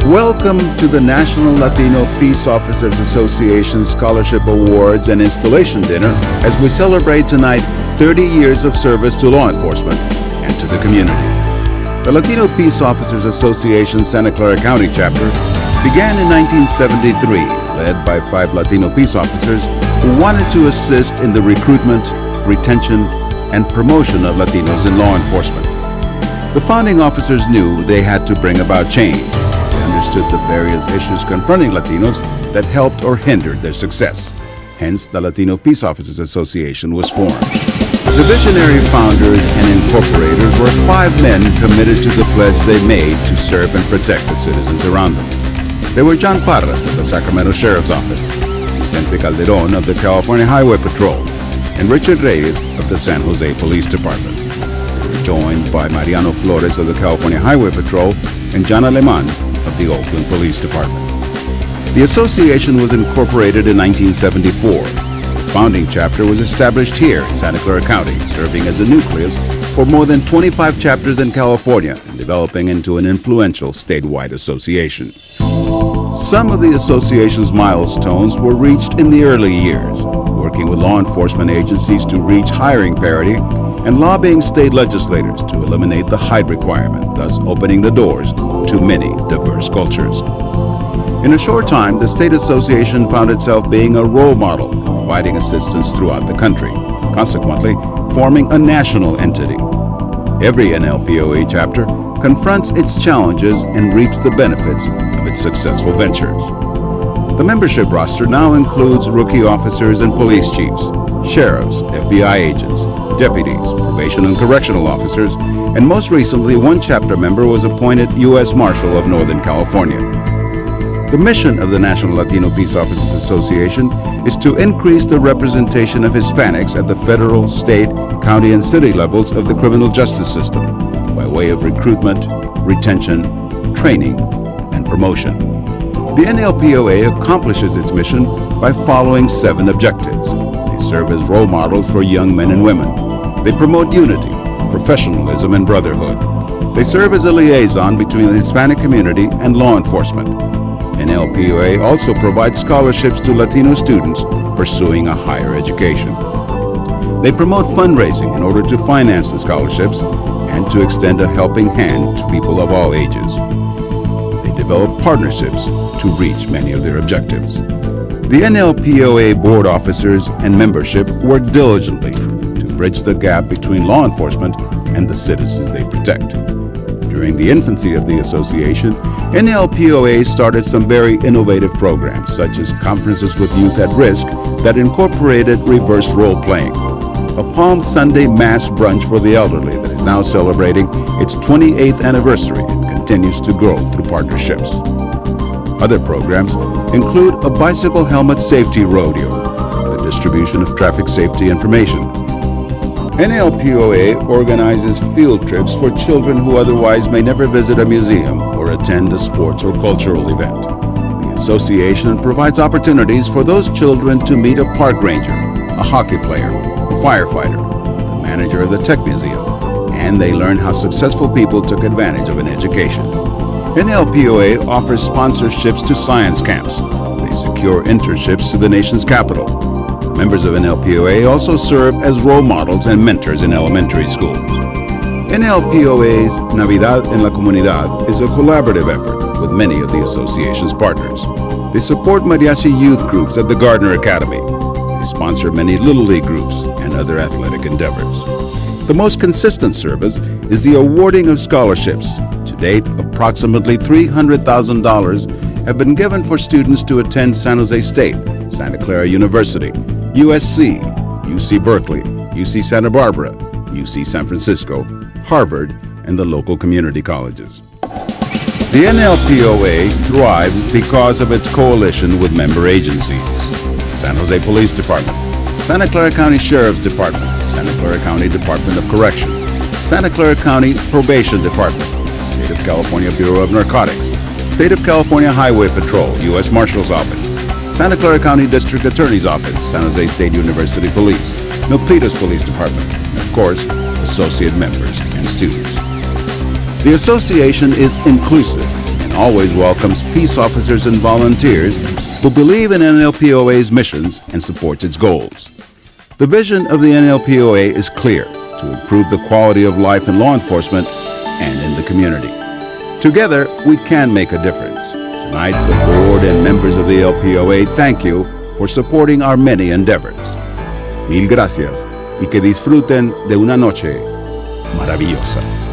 Welcome to the National Latino Peace Officers Association Scholarship Awards and Installation Dinner as we celebrate tonight 30 years of service to law enforcement and to the community. The Latino Peace Officers Association Santa Clara County chapter began in 1973, led by 5 Latino peace officers who wanted to assist in the recruitment, retention, and promotion of Latinos in law enforcement. The founding officers knew they had to bring about change. They understood the various issues confronting Latinos that helped or hindered their success. Hence, the Latino Peace Officers Association was formed. The visionary founders and incorporators were 5 men committed to the pledge they made to serve and protect the citizens around them. They were John Parras of the Sacramento Sheriff's Office, Vicente Calderon of the California Highway Patrol, and Richard Reyes of the San Jose Police Department. They were joined by Mariano Flores of the California Highway Patrol and John Aleman of the Oakland Police Department. The association was incorporated in 1974. The founding chapter was established here in Santa Clara County, serving as a nucleus for more than 25 chapters in California and developing into an influential statewide association. Some of the association's milestones were reached in the early years, working with law enforcement agencies to reach hiring parity and lobbying state legislators to eliminate the height requirement, thus opening the doors to many diverse cultures. In a short time, the state association found itself being a role model, providing assistance throughout the country, consequently forming a national entity. Every NLPOA chapter confronts its challenges and reaps the benefits of its successful ventures. The membership roster now includes rookie officers and police chiefs, sheriffs, FBI agents, deputies, probation and correctional officers, and most recently, one chapter member was appointed U.S. Marshal of Northern California. The mission of the National Latino Peace Officers Association is to increase the representation of Hispanics at the federal, state, county, and city levels of the criminal justice system by way of recruitment, retention, training, and promotion. The NLPOA accomplishes its mission by following 7 objectives. They serve as role models for young men and women. They promote unity, professionalism, and brotherhood. They serve as a liaison between the Hispanic community and law enforcement. NLPOA also provides scholarships to Latino students pursuing a higher education. They promote fundraising in order to finance the scholarships and to extend a helping hand to people of all ages. They develop partnerships to reach many of their objectives. The NLPOA board officers and membership work diligently to bridge the gap between law enforcement and the citizens they protect. During the infancy of the association, NLPOA started some very innovative programs, such as conferences with youth at risk that incorporated reverse role-playing, a Palm Sunday mass brunch for the elderly that is now celebrating its 28th anniversary and continues to grow through partnerships. Other programs include a bicycle helmet safety rodeo, the distribution of traffic safety information. NLPOA organizes field trips for children who otherwise may never visit a museum or attend a sports or cultural event. The association provides opportunities for those children to meet a park ranger, a hockey player, a firefighter, the manager of the tech museum, and they learn how successful people took advantage of an education. NLPOA offers sponsorships to science camps. They secure internships to the nation's capital. Members of NLPOA also serve as role models and mentors in elementary schools. NLPOA's Navidad en la Comunidad is a collaborative effort with many of the association's partners. They support mariachi youth groups at the Gardner Academy. They sponsor many Little League groups and other athletic endeavors. The most consistent service is the awarding of scholarships. To date, approximately $300,000 have been given for students to attend San Jose State, Santa Clara University, USC, UC Berkeley, UC Santa Barbara, UC San Francisco, Harvard, and the local community colleges. The NLPOA thrives because of its coalition with member agencies: San Jose Police Department, Santa Clara County Sheriff's Department, Santa Clara County Department of Correction, Santa Clara County Probation Department, State of California Bureau of Narcotics, State of California Highway Patrol, U.S. Marshal's Office, Santa Clara County District Attorney's Office, San Jose State University Police, Milpitas Police Department, and of course, associate members and students. The association is inclusive and always welcomes peace officers and volunteers who believe in NLPOA's missions and supports its goals. The vision of the NLPOA is clear: to improve the quality of life in law enforcement and in the community. Together, we can make a difference. Tonight, the board and members of the LPOA thank you for supporting our many endeavors. Mil gracias y que disfruten de una noche maravillosa.